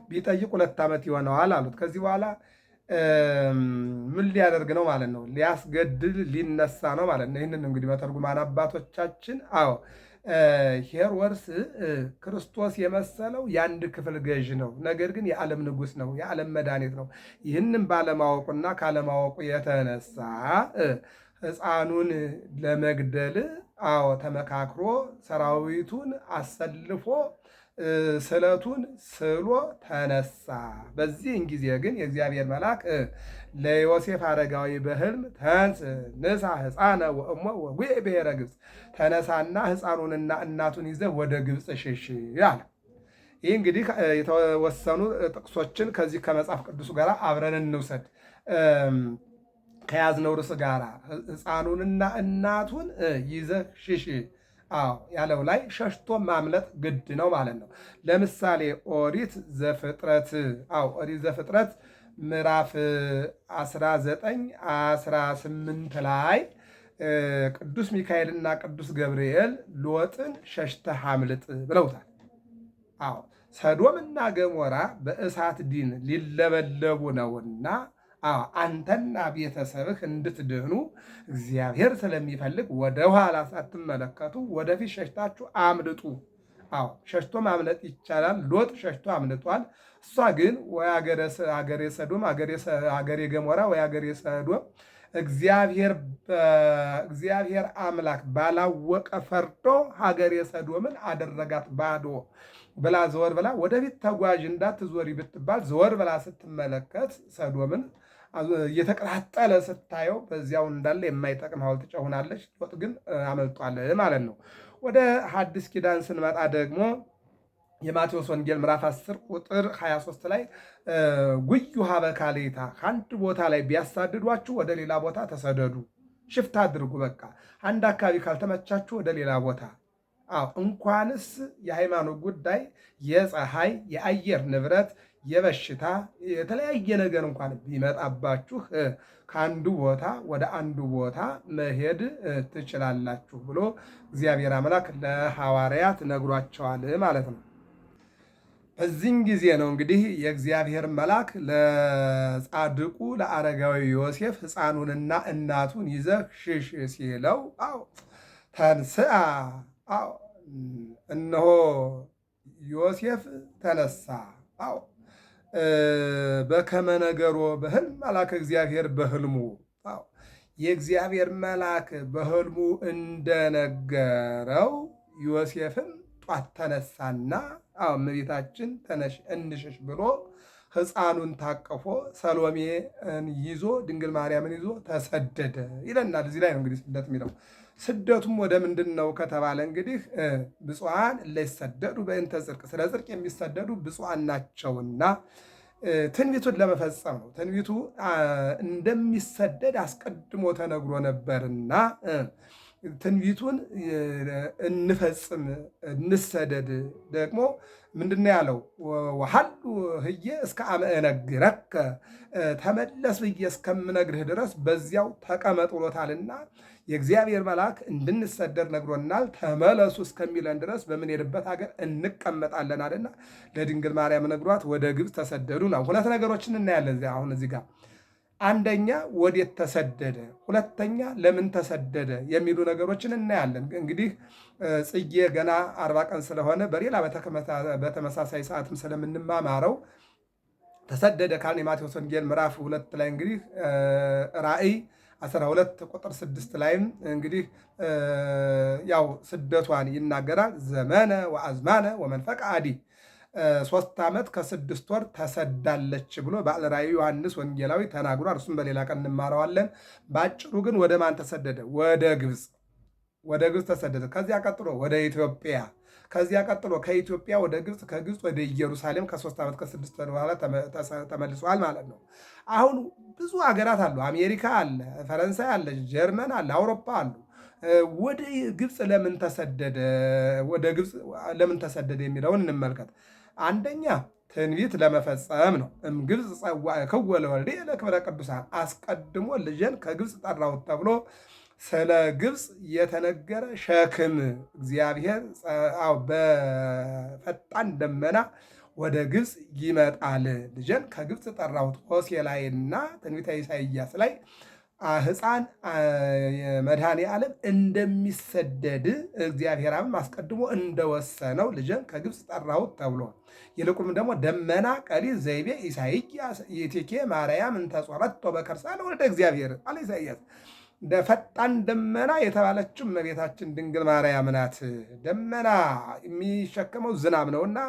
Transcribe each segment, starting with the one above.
ቢጠይቅ 2 ዓመት ይሆነዋል አሉት። ከዚህ በኋላ ምን ሊያደርግ ነው ማለት ነው? ሊያስገድል ሊነሳ ነው ማለት ነው። ይህንን እንግዲህ መተርጉማን አባቶቻችን ሄሮድስ ክርስቶስ የመሰለው የአንድ ክፍል ገዥ ነው። ነገር ግን የዓለም ንጉሥ ነው፣ የዓለም መድኃኒት ነው። ይህንም ባለማወቁና ካለማወቁ የተነሳ ሕፃኑን ለመግደል ተመካክሮ ሰራዊቱን አሰልፎ ስለቱን ስሎ ተነሳ። በዚህን ጊዜ ግን የእግዚአብሔር መልአክ ለዮሴፍ አረጋዊ በሕልም ተንስ ንሳ ሕፃነ ወእሞ ወጉዕ ብሔረ ግብፅ፣ ተነሳና ሕፃኑንና እናቱን ይዘህ ወደ ግብፅ ሽሽ አለ። ይህ እንግዲህ የተወሰኑ ጥቅሶችን ከዚህ ከመጽሐፍ ቅዱሱ ጋር አብረን እንውሰድ። ከያዝነው ርዕስ ጋር ሕፃኑንና እናቱን ይዘህ ሽሽ ያለው ላይ ሸሽቶ ማምለጥ ግድ ነው ማለት ነው። ለምሳሌ ኦሪት ዘፍጥረት ምዕራፍ 19-18 ላይ ቅዱስ ሚካኤልና ቅዱስ ገብርኤል ሎጥን ሸሽተህ አምልጥ ብለውታል። ሰዶምና ገሞራ በእሳት ዲን ሊለበለቡ ነውና አንተና ቤተሰብህ እንድትድኑ እግዚአብሔር ስለሚፈልግ ወደ ኋላ ሳትመለከቱ ወደፊት ሸሽታችሁ አምልጡ። ሸሽቶ ማምለጥ ይቻላል። ሎጥ ሸሽቶ አምልጧል። እሷ ግን ወይ አገሬ ሰዶም አገሬ ገሞራ ወይ አገሬ ሰዶም እግዚአብሔር አምላክ ባላወቀ ፈርዶ ሀገሬ ሰዶምን አደረጋት ባዶ ብላ ዘወር ብላ ወደፊት ተጓዥ እንዳትዞሪ ብትባል ዘወር ብላ ስትመለከት ሰዶምን እየተቀጣጠለ ስታየው በዚያው እንዳለ የማይጠቅም ሐውልት ጨሁናለች። ሎጥ ግን አመልጧል ማለት ነው። ወደ ሐዲስ ኪዳን ስንመጣ ደግሞ የማቴዎስ ወንጌል ምዕራፍ 10 ቁጥር 23 ላይ ጉዩ ሀበ ካሌታ፣ ከአንድ ቦታ ላይ ቢያሳድዷችሁ ወደ ሌላ ቦታ ተሰደዱ፣ ሽፍት አድርጉ። በቃ አንድ አካባቢ ካልተመቻችሁ ወደ ሌላ ቦታ። እንኳንስ የሃይማኖት ጉዳይ የፀሐይ የአየር ንብረት የበሽታ የተለያየ ነገር እንኳን ቢመጣባችሁ ከአንዱ ቦታ ወደ አንዱ ቦታ መሄድ ትችላላችሁ ብሎ እግዚአብሔር አምላክ ለሐዋርያት ነግሯቸዋል ማለት ነው። በዚህን ጊዜ ነው እንግዲህ የእግዚአብሔር መልአክ ለጻድቁ ለአረጋዊ ዮሴፍ ሕፃኑንና እናቱን ይዘህ ሽሽ ሲለው ተንስአ እነሆ ዮሴፍ ተነሳ። በከመ ነገሮ በሕልም መልአከ እግዚአብሔር በሕልሙ የእግዚአብሔር መልአክ በሕልሙ እንደነገረው ዮሴፍም ጧት ተነሳና እመቤታችን ተነሽ እንሽሽ ብሎ ሕፃኑን ታቅፎ ሰሎሜን ይዞ ድንግል ማርያምን ይዞ ተሰደደ ይለናል። እዚህ ላይ ነው እንግዲህ ስደት የሚለው። ስደቱም ወደ ምንድን ነው ከተባለ እንግዲህ ብፁዓን ለይሰደዱ በእንተ ጽድቅ፣ ስለ ጽድቅ የሚሰደዱ ብፁዓን ናቸውና ትንቢቱን ለመፈጸም ነው። ትንቢቱ እንደሚሰደድ አስቀድሞ ተነግሮ ነበርና ትንቢቱን እንፈጽም እንሰደድ። ደግሞ ምንድነው ያለው? ወሐሉ ህየ እስከ አመ እነግረከ፣ ተመለስ ብዬ እስከምነግርህ ድረስ በዚያው ተቀመጥ ብሎታልና የእግዚአብሔር መልአክ እንድንሰደድ ነግሮናል። ተመለሱ እስከሚለን ድረስ በምንሄድበት ሀገር እንቀመጣለን አለና ለድንግል ማርያም ነግሯት ወደ ግብፅ ተሰደዱ ነው። ሁለት ነገሮችን እናያለን አሁን እዚህ ጋር። አንደኛ ወዴት ተሰደደ፣ ሁለተኛ ለምን ተሰደደ የሚሉ ነገሮችን እናያለን። እንግዲህ ጽጌ ገና 40 ቀን ስለሆነ በሌላ በተመሳሳይ ሰዓትም ስለምንማማረው ተሰደደ ካልን የማቴዎስ ወንጌል ምዕራፍ 2 ላይ እንግዲህ ራእይ 12 ቁጥር 6 ላይም እንግዲህ ያው ስደቷን ይናገራል። ዘመነ ወአዝማነ ወመንፈቀ አዲ 3 ዓመት ከ6 ወር ተሰዳለች ብሎ ባለ ራእዩ ዮሐንስ ወንጌላዊ ተናግሯል። እሱም በሌላ ቀን እንማረዋለን። በአጭሩ ግን ወደ ማን ተሰደደ? ወደ ግብፅ። ወደ ግብፅ ተሰደደ። ከዚያ ቀጥሎ ወደ ኢትዮጵያ፣ ከዚያ ቀጥሎ ከኢትዮጵያ ወደ ግብፅ፣ ከግብፅ ወደ ኢየሩሳሌም ከ3 ዓመት ከ6 ወር በኋላ ተመልሷል ማለት ነው። አሁን ብዙ ሀገራት አሉ። አሜሪካ አለ፣ ፈረንሳይ አለ፣ ጀርመን አለ፣ አውሮፓ አሉ። ወደ ግብፅ ለምን ተሰደደ? ወደ ግብፅ ለምን ተሰደደ የሚለውን እንመልከት። አንደኛ ትንቢት ለመፈጸም ነው። ግብፅ ጸዋዕክዎ ለወልድየ ለክብረ ቅዱሳን፣ አስቀድሞ ልጄን ከግብፅ ጠራሁት ተብሎ ስለ ግብፅ የተነገረ ሸክም እግዚአብሔር በፈጣን ደመና ወደ ግብፅ ይመጣል። ልጄን ከግብፅ ጠራሁት። ሆሴዕ ላይና ትንቢተ ኢሳይያስ ላይ ሕፃን መድኃኔ ዓለም እንደሚሰደድ እግዚአብሔር አብም አስቀድሞ እንደወሰነው ልጄን ከግብፅ ጠራሁት ተብሎ ይልቁም ደግሞ ደመና ቀሊል ዘይቤ ኢሳይያስ ይእቲኬ ማርያም እንተ ጾረቶ በከርሳ ለወልደ እግዚአብሔር አለ ኢሳይያስ። ፈጣን ደመና የተባለችው እመቤታችን ድንግል ማርያም ናት። ደመና የሚሸከመው ዝናብ ነውና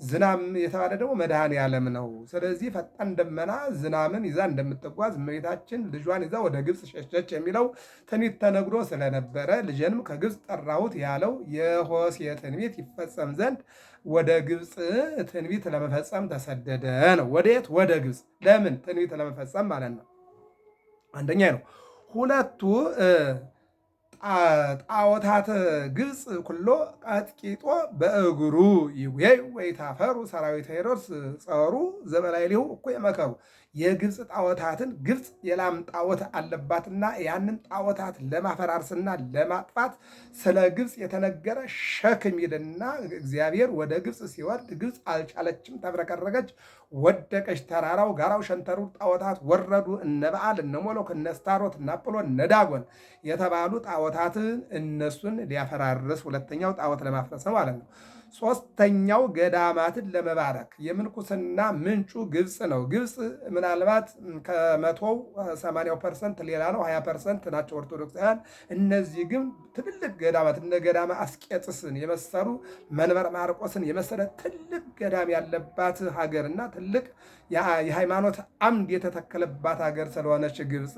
ዝናብ የተባለ ደግሞ መድኃኔ ዓለም ነው። ስለዚህ ፈጣን ደመና ዝናምን ይዛ እንደምትጓዝ እመቤታችን ልጇን ይዛ ወደ ግብፅ ሸሸች የሚለው ትንቢት ተነግሮ ስለነበረ ልጄንም ከግብፅ ጠራሁት ያለው የሆሴዕ ትንቢት ይፈጸም ዘንድ ወደ ግብፅ ትንቢት ለመፈጸም ተሰደደ ነው። ወዴት? ወደ ግብፅ። ለምን? ትንቢት ለመፈጸም ማለት ነው። አንደኛ ነው። ሁለቱ ጣዖታተ ግብፅ ኩሎ ቀጥቂጦ በእግሩ ይዌይ ወይታፈሩ ሰራዊተ ሄሮድስ ጸሩ ዘበላይሊሁ እኮ የመከሩ የግብፅ ጣዖታትን ግብፅ የላም ጣዖት አለባትና ያንን ጣዖታት ለማፈራርስና ለማጥፋት ስለ ግብፅ የተነገረ ሸክም ይልና እግዚአብሔር ወደ ግብፅ ሲወርድ ግብፅ አልቻለችም፣ ተብረከረገች፣ ወደቀች። ተራራው፣ ጋራው፣ ሸንተሩ ጣዖታት ወረዱ። እነ በዓል፣ እነ ሞሎክ፣ እነ ስታሮት፣ እነ አጵሎን፣ እነ ዳጎን የተባሉ ጣዖታትን እነሱን ሊያፈራርስ ሁለተኛው ጣዖት ለማፍረስ ማለት ነው። ሶስተኛው ገዳማትን ለመባረክ የምንኩስና ምንጩ ግብፅ ነው። ግብፅ ምናልባት ከ180% ሌላ ነው፣ 20% ናቸው ኦርቶዶክሳውያን። እነዚህ ግን ትልልቅ ገዳማት እነ ገዳመ አስቄጥስን የመሰሉ መንበረ ማርቆስን የመሰለ ትልቅ ገዳም ያለባት ሀገርና ትልቅ የሃይማኖት አምድ የተተከለባት ሀገር ስለሆነች ግብፅ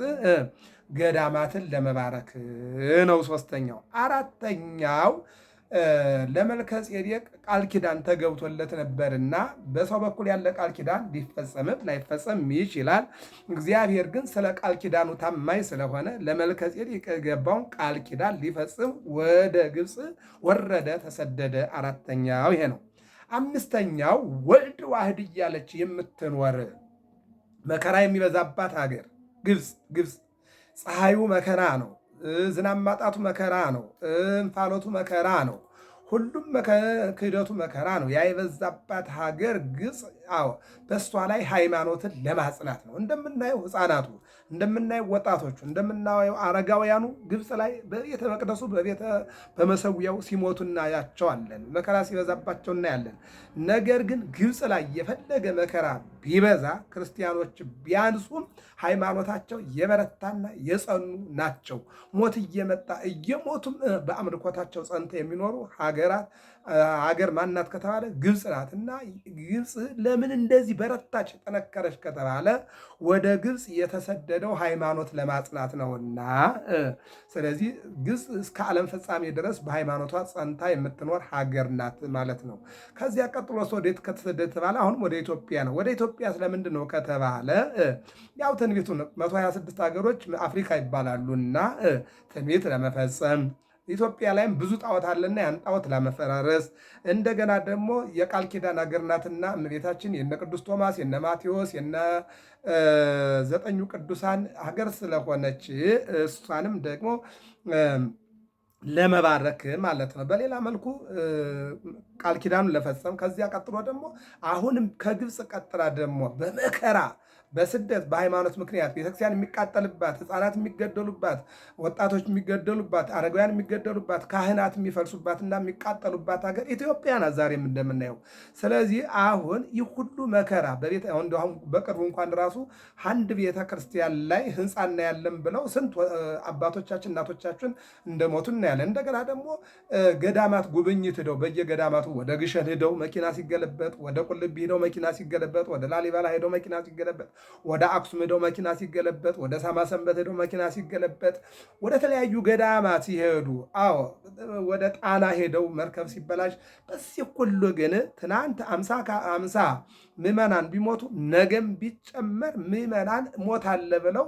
ገዳማትን ለመባረክ ነው ሶስተኛው። አራተኛው ለመልከ ጼዴቅ ቃል ኪዳን ተገብቶለት ነበርና በሰው በኩል ያለ ቃል ኪዳን ሊፈጸምም ላይፈጸም ይችላል። እግዚአብሔር ግን ስለ ቃል ኪዳኑ ታማኝ ስለሆነ ለመልከ ጼዴቅ የገባውን ቃል ኪዳን ሊፈጽም ወደ ግብፅ ወረደ፣ ተሰደደ። አራተኛው ይሄ ነው። አምስተኛው ወልድ ዋህድ እያለች የምትኖር መከራ የሚበዛባት ሀገር ግብፅ። ፀሐዩ መከራ ነው። ዝናብ ማጣቱ መከራ ነው። እንፋሎቱ መከራ ነው። ሁሉም ክህደቱ መከራ ነው። ያ የበዛባት ሀገር ግብፅ። አዎ በእሷ ላይ ሃይማኖትን ለማጽናት ነው። እንደምናየው ሕፃናቱ፣ እንደምናየው ወጣቶቹ፣ እንደምናየው አረጋውያኑ ግብፅ ላይ በቤተ መቅደሱ በመሰዊያው ሲሞቱ እናያቸዋለን። መከራ ሲበዛባቸው እናያለን። ነገር ግን ግብፅ ላይ የፈለገ መከራ ቢበዛ ክርስቲያኖች ቢያንሱም ሃይማኖታቸው የበረታና የጸኑ ናቸው። ሞት እየመጣ እየሞቱም በአምልኮታቸው ጸንተው የሚኖሩ ሀገር ማናት ከተባለ ግብፅ ናት። እና ግብፅ ለምን እንደዚህ በረታች ጠነከረች ከተባለ ወደ ግብፅ የተሰደደው ሃይማኖት ለማጽናት ነውና፣ ስለዚህ ግብፅ እስከ ዓለም ፍጻሜ ድረስ በሃይማኖቷ ጸንታ የምትኖር ሀገር ናት ማለት ነው። ከዚያ ቀጥሎ ወዴት ከተሰደደ ተባለ? አሁንም ወደ ኢትዮጵያ ነው። ወደ ኢትዮጵያ ስለምንድን ነው ከተባለ ያው ትንቢቱ 126 ሀገሮች አፍሪካ ይባላሉና ትንቢት ለመፈጸም ኢትዮጵያ ላይም ብዙ ጣዖት አለና ያን ጣዖት ለመፈራረስ እንደገና ደግሞ የቃል ኪዳን ሀገር ናትና እመቤታችን የነ ቅዱስ ቶማስ የነ ማቴዎስ የነ 9ኙ ቅዱሳን ሀገር ስለሆነች እሷንም ደግሞ ለመባረክ ማለት ነው። በሌላ መልኩ ቃል ኪዳኑን ለፈጸም ከዚያ ቀጥሎ ደግሞ አሁንም ከግብፅ ቀጥላ ደግሞ በመከራ በስደት በሃይማኖት ምክንያት ቤተክርስቲያን የሚቃጠልባት፣ ሕፃናት የሚገደሉባት፣ ወጣቶች የሚገደሉባት፣ አረጋውያን የሚገደሉባት፣ ካህናት የሚፈልሱባትና የሚቃጠሉባት ሀገር ኢትዮጵያ ናት ዛሬም እንደምናየው። ስለዚህ አሁን ይህ ሁሉ መከራ አሁን በቅርቡ እንኳን ራሱ አንድ ቤተክርስቲያን ላይ ህንፃ እናያለን ብለው ስንት አባቶቻችን እናቶቻችን እንደሞቱ እናያለን። እንደገና ደግሞ ገዳማት ጉብኝት ሄደው በየገዳማቱ ወደ ግሸን ሄደው መኪና ሲገለበጥ፣ ወደ ቁልቢ ሄደው መኪና ሲገለበጥ፣ ወደ ላሊበላ ሄደው መኪና ሲገለበጥ፣ ወደ አክሱም ሄደው መኪና ሲገለበጥ፣ ወደ ሳማ ሰንበት ሄደው መኪና ሲገለበጥ፣ ወደ ተለያዩ ገዳማት ሲሄዱ፣ ወደ ጣና ሄደው መርከብ ሲበላሽ፣ በዚህ ሁሉ ግን ትናንት 50 ምዕመናን ቢሞቱ ነገም ቢጨመር ምዕመናን ሞት አለ ብለው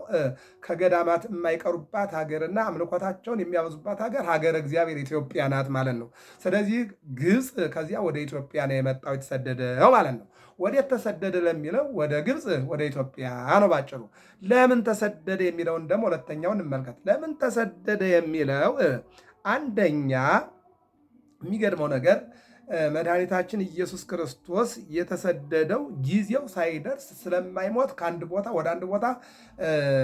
ከገዳማት የማይቀሩባት ሀገርና አምልኮታቸውን የሚያበዙባት ሀገር እግዚአብሔር ኢትዮጵያ ናት ማለት ነው። ስለዚህ ግብፅ ከዚያ ወደ ኢትዮጵያ ነው የመጣው የተሰደደው ማለት ነው። ወዴት ተሰደደ ለሚለው ወደ ግብፅ ወደ ኢትዮጵያ ነው ባጭሩ። ለምን ተሰደደ የሚለውን ደግሞ ሁለተኛው እንመልከት። ለምን ተሰደደ የሚለው አንደኛ የሚገርመው ነገር መድኃኒታችን ኢየሱስ ክርስቶስ የተሰደደው ጊዜው ሳይደርስ ስለማይሞት ከአንድ ቦታ ወደ አንድ ቦታ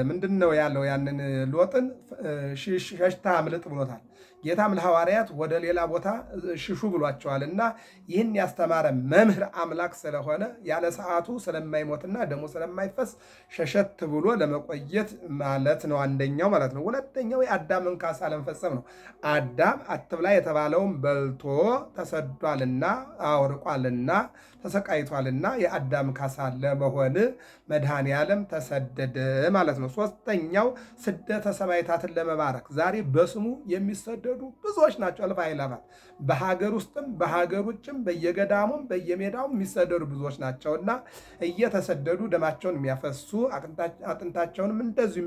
ምንድን ነው ያለው? ያንን ሎጥን ሸሽተህ አምልጥ ብሎታል። ጌታም ለሐዋርያት ወደ ሌላ ቦታ ሽሹ ብሏቸዋል። እና ይህን ያስተማረ መምህር አምላክ ስለሆነ ያለ ሰዓቱ ስለማይሞትና ደሞ ስለማይፈስ ሸሸት ብሎ ለመቆየት ማለት ነው። አንደኛው ማለት ነው። ሁለተኛው የአዳምን ካሳ ለመፈጸም ነው። አዳም አትብላ የተባለውን በልቶ ተሰዷልና አውርቋልና ተሰቃይቷልና የአዳም ካሳ ለመሆን መድኃኔ ዓለም ተሰደደ ማለት ነው። ሶስተኛው ስደተ ሰማዕታትን ለመባረክ ዛሬ በስሙ የሚሰደዱ ብዙዎች ናቸው። እልፍ አእላፋት በሀገር ውስጥም በሀገር ውጭም በየገዳሙም በየሜዳውም የሚሰደዱ ብዙዎች ናቸውና እየተሰደዱ ደማቸውን የሚያፈሱ አጥንታቸውንም እንደዚሁ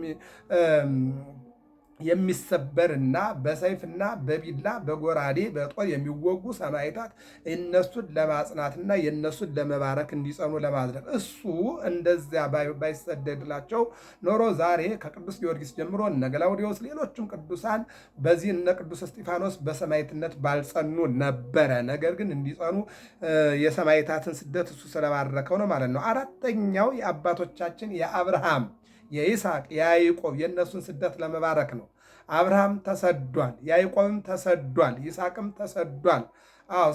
የሚሰበርና በሰይፍና በቢላ በጎራዴ በጦር የሚወጉ ሰማዕታት እነሱን ለማጽናትና የነሱን ለመባረክ እንዲጸኑ ለማድረግ እሱ እንደዚያ ባይሰደድላቸው ኖሮ ዛሬ ከቅዱስ ጊዮርጊስ ጀምሮ እነ ገላውዴዎስ ሌሎችም ቅዱሳን በዚህ እነ ቅዱስ እስጢፋኖስ በሰማዕትነት ባልጸኑ ነበረ። ነገር ግን እንዲጸኑ የሰማዕታትን ስደት እሱ ስለባረከው ነው ማለት ነው። አራተኛው የአባቶቻችን የአብርሃም የይስሐቅ የያዕቆብ የእነሱን ስደት ለመባረክ ነው። አብርሃም ተሰዷል፣ ያዕቆብም ተሰዷል፣ ይስሐቅም ተሰዷል።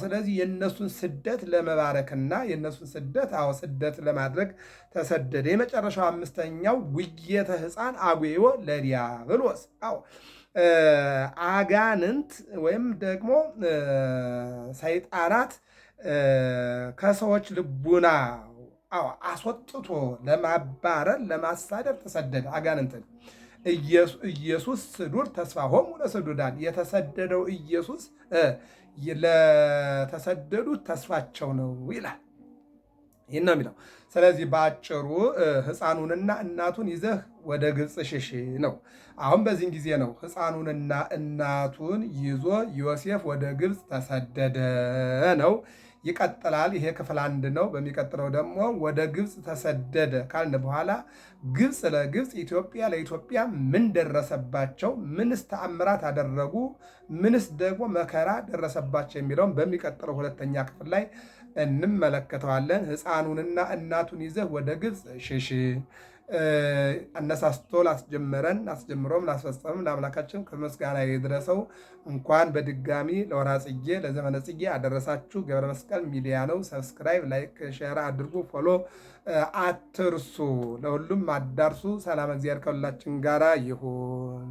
ስለዚህ የእነሱን ስደት ለመባረክና የእነሱን ስደት ስደት ለማድረግ ተሰደደ። የመጨረሻው አምስተኛው ጉየተ ሕፃን አጉዮ ለዲያብሎስ አጋንንት ወይም ደግሞ ሰይጣናት ከሰዎች ልቡና አስወጥቶ ለማባረር ለማሳደር ተሰደደ። አጋንንትን ኢየሱስ ስዱር ተስፋሆሙ ለስዱዳን የተሰደደው ኢየሱስ ለተሰደዱት ተስፋቸው ነው ይላል። ይህን ነው የሚለው። ስለዚህ በአጭሩ ሕፃኑንና እናቱን ይዘህ ወደ ግብፅ ሽሽ ነው። አሁን በዚህን ጊዜ ነው ሕፃኑንና እናቱን ይዞ ዮሴፍ ወደ ግብፅ ተሰደደ ነው። ይቀጥላል። ይሄ ክፍል 1 ነው። በሚቀጥለው ደግሞ ወደ ግብፅ ተሰደደ ካልን በኋላ ግብፅ ለግብፅ ኢትዮጵያ ለኢትዮጵያ ምን ደረሰባቸው፣ ምንስ ተአምራት አደረጉ፣ ምንስ ደግሞ መከራ ደረሰባቸው የሚለውን በሚቀጥለው ሁለተኛ ክፍል ላይ እንመለከተዋለን። ሕፃኑንና እናቱን ይዘህ ወደ ግብፅ ሽሽ። አነሳስቶ ላስጀመረን አስጀምሮም ላስፈጸምም ለአምላካችን ከምስጋና ይድረሰው። እንኳን በድጋሚ ለወርኃ ጽጌ ለዘመነ ጽጌ አደረሳችሁ። ገብረ መስቀል ሚዲያ ነው። ሰብስክራይብ፣ ላይክ፣ ሼር አድርጉ። ፎሎ አትርሱ። ለሁሉም አዳርሱ። ሰላም እግዚአብሔር ከሁላችን ጋራ ይሁን።